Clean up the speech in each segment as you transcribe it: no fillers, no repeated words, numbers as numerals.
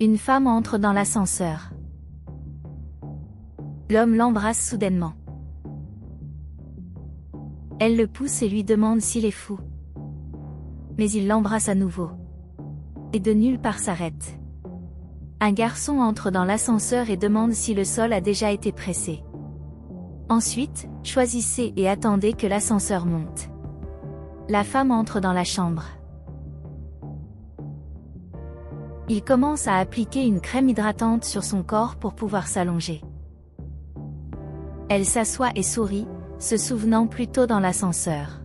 Une femme entre dans l'ascenseur. L'homme l'embrasse soudainement. Elle le pousse et lui demande s'il est fou. Mais il l'embrasse à nouveau. Et de nulle part s'arrête. Un garçon entre dans l'ascenseur et demande si le sol a déjà été pressé. Ensuite, choisissez et attendez que l'ascenseur monte. La femme entre dans la chambre. Il commence à appliquer une crème hydratante sur son corps pour pouvoir s'allonger. Elle s'assoit et sourit, se souvenant plus tôt dans l'ascenseur.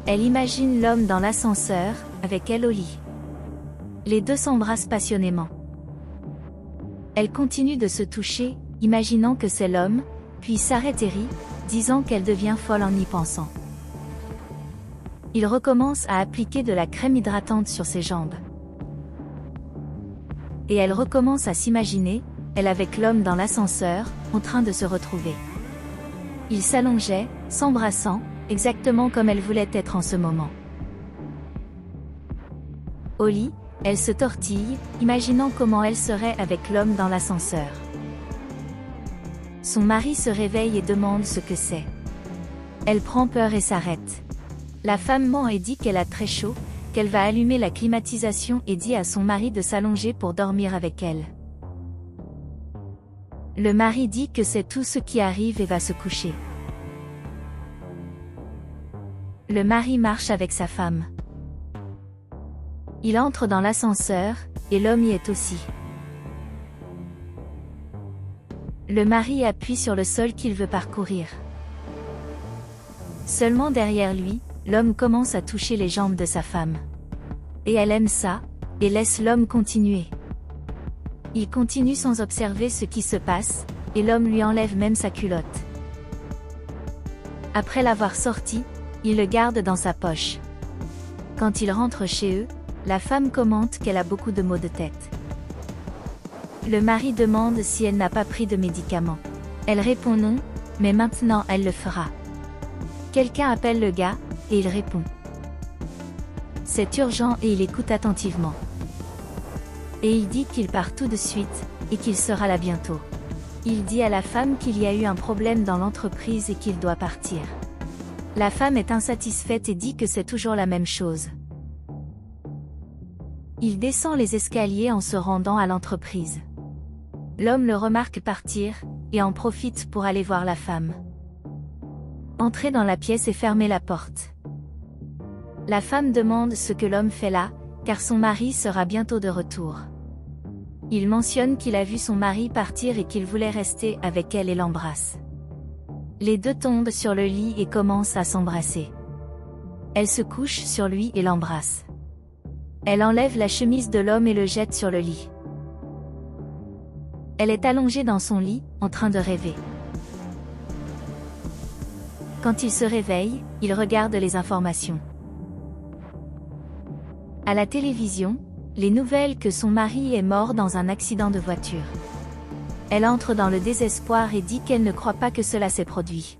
Elle imagine l'homme dans l'ascenseur, avec elle au lit. Les deux s'embrassent passionnément. Elle continue de se toucher, imaginant que c'est l'homme, puis s'arrête et rit, disant qu'elle devient folle en y pensant. Il recommence à appliquer de la crème hydratante sur ses jambes. Et elle recommence à s'imaginer, elle avec l'homme dans l'ascenseur, en train de se retrouver. Ils s'allongeaient, s'embrassant, exactement comme elle voulait être en ce moment. Au lit, elle se tortille, imaginant comment elle serait avec l'homme dans l'ascenseur. Son mari se réveille et demande ce que c'est. Elle prend peur et s'arrête. La femme ment et dit qu'elle a très chaud, qu'elle va allumer la climatisation et dit à son mari de s'allonger pour dormir avec elle. Le mari dit que c'est tout ce qui arrive et va se coucher. Le mari marche avec sa femme. Il entre dans l'ascenseur, et l'homme y est aussi. Le mari appuie sur le sol qu'il veut parcourir. Seulement derrière lui, l'homme commence à toucher les jambes de sa femme. Et elle aime ça, et laisse l'homme continuer. Il continue sans observer ce qui se passe, et l'homme lui enlève même sa culotte. Après l'avoir sorti, il le garde dans sa poche. Quand il rentre chez eux, la femme commente qu'elle a beaucoup de maux de tête. Le mari demande si elle n'a pas pris de médicaments. Elle répond non, mais maintenant elle le fera. Quelqu'un appelle le gars, et il répond. C'est urgent et il écoute attentivement. Et il dit qu'il part tout de suite, et qu'il sera là bientôt. Il dit à la femme qu'il y a eu un problème dans l'entreprise et qu'il doit partir. La femme est insatisfaite et dit que c'est toujours la même chose. Il descend les escaliers en se rendant à l'entreprise. L'homme le remarque partir, et en profite pour aller voir la femme. Entrer dans la pièce et fermer la porte. La femme demande ce que l'homme fait là, car son mari sera bientôt de retour. Il mentionne qu'il a vu son mari partir et qu'il voulait rester avec elle et l'embrasse. Les deux tombent sur le lit et commencent à s'embrasser. Elle se couche sur lui et l'embrasse. Elle enlève la chemise de l'homme et le jette sur le lit. Elle est allongée dans son lit, en train de rêver. Quand il se réveille, il regarde les informations. À la télévision, les nouvelles que son mari est mort dans un accident de voiture. Elle entre dans le désespoir et dit qu'elle ne croit pas que cela s'est produit.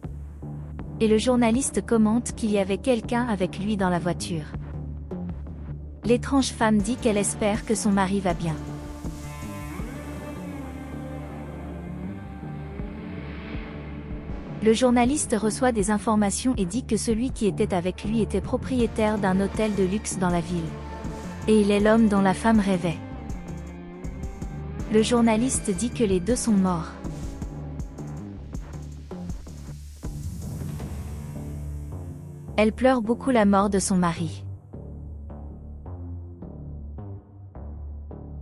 Et le journaliste commente qu'il y avait quelqu'un avec lui dans la voiture. L'étrange femme dit qu'elle espère que son mari va bien. Le journaliste reçoit des informations et dit que celui qui était avec lui était propriétaire d'un hôtel de luxe dans la ville. Et il est l'homme dont la femme rêvait. Le journaliste dit que les deux sont morts. Elle pleure beaucoup la mort de son mari.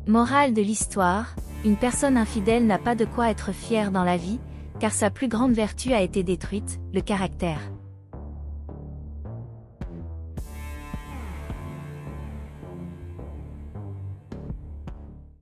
Morale de l'histoire, une personne infidèle n'a pas de quoi être fière dans la vie, car sa plus grande vertu a été détruite, le caractère.